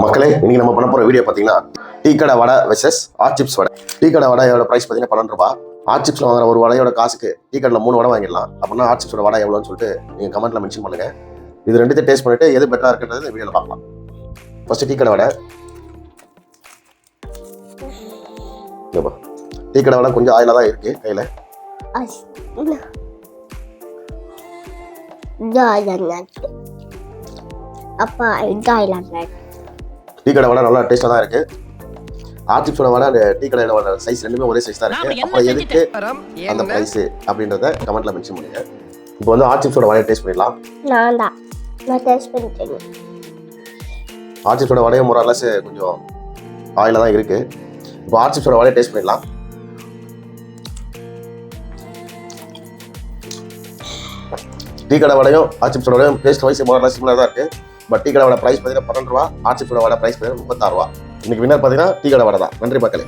மக்களே, இன்னைக்கு நம்ம பண்ண போற வீடியோ பார்த்தீங்கன்னா டீ கடை வடை வெர்சஸ் ஆட் சிப்ஸ் வடை. டீ கடை வடையோட பிரைஸ் பார்த்தீங்கன்னா 12 ரூபாய். ஆட் சிப்ஸ்ல வாங்குற ஒரு வடையோட காசுக்கு டீ கடையில் 3 வடை வாங்கிடலாம். அப்படின்னா ஆட் சிப்ஸோட வடை எவ்வளோன்னு சொல்லிட்டு நீங்கள் கமெண்ட்ல மென்ஷன் பண்ணுங்க. இது ரெண்டுத்தையும் டேஸ்ட் பண்ணிட்டு எது பெட்டரா இருக்குன்றது இந்த வீடியோவில் பார்க்கலாம். ஃபர்ஸ்ட் டீ கடை வடை. டீ கடை வடை கொஞ்சம் ஆயிலாக தான் இருக்கு கையில். டீ கடை வடை நல்லா டேஸ்டாக தான் இருக்கு. ஆட் சிப்ஸோட வடை டீ கடையில் வடை சைஸ் ரெண்டுமே ஒரே சைஸ் தான் இருக்கு. அப்புறம் எதுக்கு அந்த பிரைஸ் அப்படின்றத கமெண்ட்ல மென்ஷன் பண்ணுங்க. இப்போ வந்து ஆட் சிப்ஸோட வடையை டேஸ்ட் பண்ணிடலாம். நான் டேஸ்ட் பண்ணிட்டேன். ஆட் சிப்ஸோட வடையும் மொரலஸ் கொஞ்சம் ஆயிலாக தான் இருக்கு. இப்போ ஆட் சிப்ஸோட வடையை டேஸ்ட் பண்ணிடலாம். டீ கடை வடையும் ஆட் சிப்ஸோட வடையும் டேஸ்ட் வைஸ் மொரலஸ் சிமிலர் தான் இருக்கு. பட் டீ கடை வடை பிரைஸ் பார்த்தீங்கன்னா 12 ரூபா. ஆட் சிப்ஸோட வடை பிரைஸ் பார்த்தீங்கன்னா 36 ரூபா. இன்னைக்கு வின்னர் பார்த்தீங்கன்னா டீ கடை வடை தான். நன்றி மக்களே.